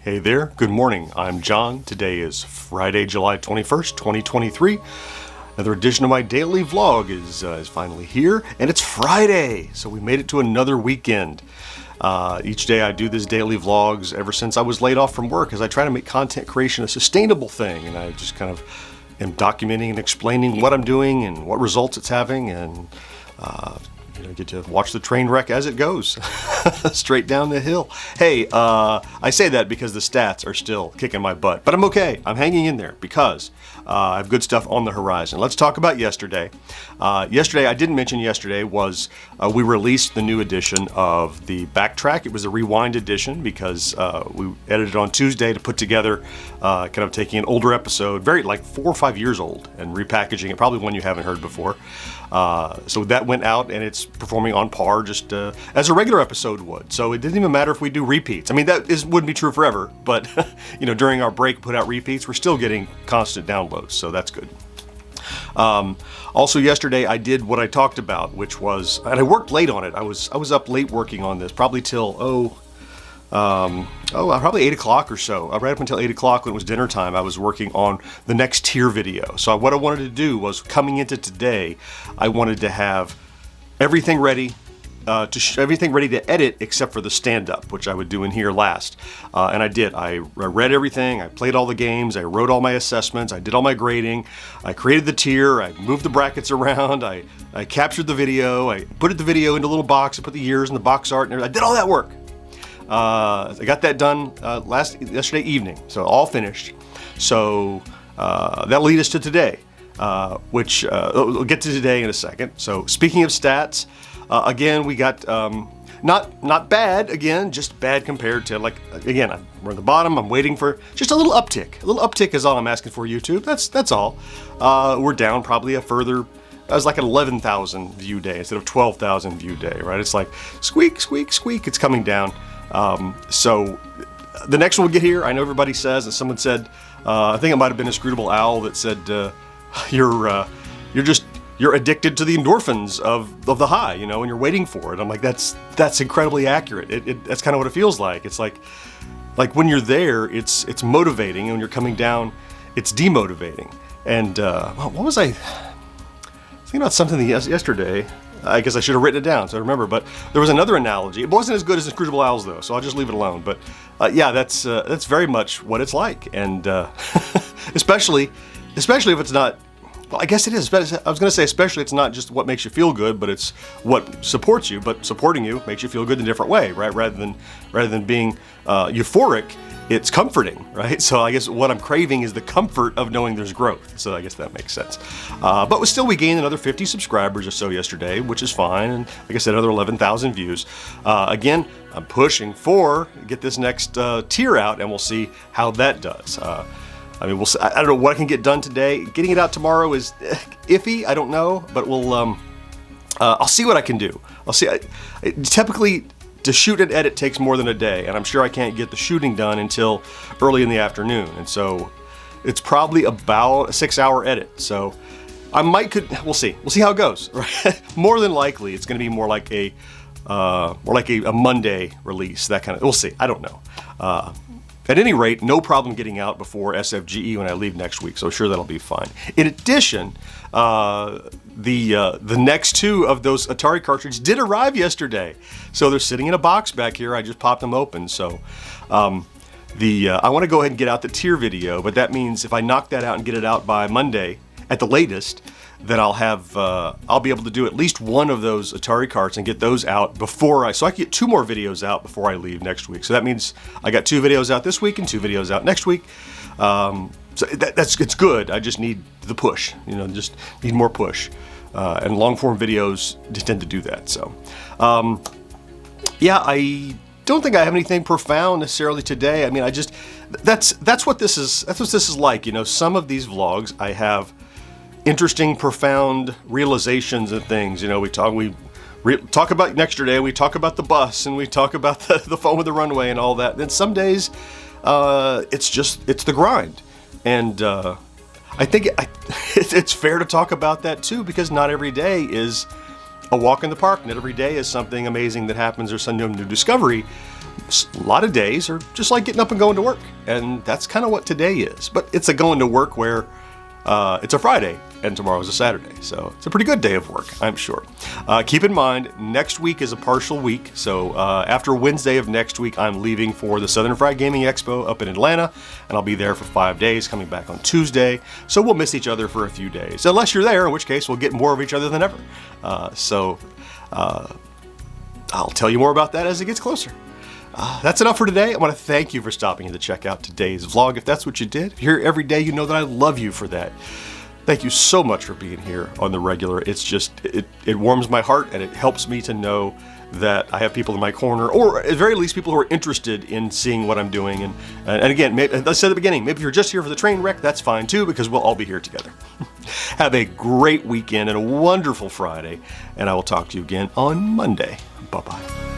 Hey there, good morning. I'm John. Today is Friday, July 21st, 2023. Another edition of my daily vlog is finally here, and it's Friday, so we made it to another weekend. Each day I do these daily vlogs ever since I was laid off from work, as I try to make content creation a sustainable thing, and I just kind of am documenting and explaining what I'm doing and what results it's having, and get to watch the train wreck as it goes straight down the hill. Hey, I say that because the stats are still kicking my butt, but I'm okay. I'm hanging in there because I have good stuff on the horizon. Let's talk about yesterday. Yesterday, I didn't mention yesterday, was we released the new edition of the Backtrack. It was a rewind edition because we edited on Tuesday to put together kind of taking an older episode, very like 4 or 5 years old, and repackaging it, probably one you haven't heard before. So that went out, and it's performing on par just as a regular episode would. So it didn't even matter if we do repeats. I mean, wouldn't be true forever, but during our break, put out repeats, we're still getting constant downloads, so that's good. Also yesterday I did what I talked about, which was, and I worked late on it. I was up late working on this, probably till probably 8 o'clock or so. Right up until 8 o'clock when it was dinner time, I was working on the next tier video. So what I wanted to do was, coming into today, I wanted to have everything ready to edit except for the stand-up, which I would do in here last. And I did. I read everything, I played all the games, I wrote all my assessments, I did all my grading, I created the tier, I moved the brackets around, I captured the video, I put the video into a little box, I put the years in the box art, and everything. I did all that work. I got that done yesterday evening, so all finished. So that'll lead us to today, which we'll get to today in a second. So speaking of stats, again, we got not bad, again, just bad compared to, like, again, we're at the bottom. I'm waiting for just a little uptick. A little uptick is all I'm asking for, YouTube. That's all. We're down probably a further. I was like an 11,000 view day instead of 12,000 view day, right? It's like squeak, squeak, squeak. It's coming down. So the next one we'll get here, I know everybody says, and someone said, I think it might have been a Scrutable Owl that said, you're addicted to the endorphins of the high, and you're waiting for it. I'm like, that's incredibly accurate. That's kind of what it feels like. It's like when you're there, it's motivating, and when you're coming down, it's demotivating. And what was I thinking about something yesterday? I guess I should have written it down so I remember, but there was another analogy. It wasn't as good as the Scrutable Owls, though, so I'll just leave it alone. But yeah, that's very much what it's like, and especially if it's not. Well, I guess it is. I was going to say, especially, it's not just what makes you feel good, but it's what supports you. But supporting you makes you feel good in a different way, right? Rather than being euphoric, it's comforting, right? So I guess what I'm craving is the comfort of knowing there's growth. So I guess that makes sense. But we gained another 50 subscribers or so yesterday, which is fine. And like I said, another 11,000 views. Again, I'm pushing for get this next tier out, and we'll see how that does. I mean, we'll see. I don't know what I can get done today. Getting it out tomorrow is iffy. I don't know, but I'll see what I can do. I'll see. Typically, to shoot and edit takes more than a day, and I'm sure I can't get the shooting done until early in the afternoon. And so it's probably about a 6-hour edit. So we'll see. We'll see how it goes. Right? More than likely, it's going to be more like a Monday release. That kind of. We'll see. I don't know. At any rate, no problem getting out before SFGE when I leave next week, so sure, that'll be fine. In addition, the next 2 of those Atari cartridges did arrive yesterday, so they're sitting in a box back here. I just popped them open. So I want to go ahead and get out the tier video, but that means if I knock that out and get it out by Monday at the latest, then I'll be able to do at least one of those Atari carts and get those out so I can get 2 more videos out before I leave next week. So that means I got 2 videos out this week and 2 videos out next week. So it's good. I just need the push, just need more push. And long form videos tend to do that. So, yeah, I don't think I have anything profound necessarily today. I mean, that's what this is. That's what this is like. Some of these vlogs I have interesting, profound realizations and things. We talk about yesterday, we talk about the bus, and we talk about the phone with the runway and all that. Then some days, it's the grind. And I think it's fair to talk about that too, because not every day is a walk in the park. Not every day is something amazing that happens or some new discovery. A lot of days are just like getting up and going to work, and that's kind of what today is. But it's a going to work where it's a Friday and tomorrow is a Saturday, so it's a pretty good day of work, I'm sure. Keep in mind, next week is a partial week, so after Wednesday of next week, I'm leaving for the Southern Fried Gaming Expo up in Atlanta, and I'll be there for 5 days, coming back on Tuesday, so we'll miss each other for a few days, unless you're there, in which case we'll get more of each other than ever. I'll tell you more about that as it gets closer. That's enough for today. I want to thank you for stopping in to check out today's vlog. If that's what you did, here every day, you know that I love you for that. Thank you so much for being here on the regular. It's just, it warms my heart, and it helps me to know that I have people in my corner, or at the very least people who are interested in seeing what I'm doing. And again, maybe, as I said at the beginning, maybe if you're just here for the train wreck, that's fine too, because we'll all be here together. Have a great weekend and a wonderful Friday, and I will talk to you again on Monday. Bye-bye.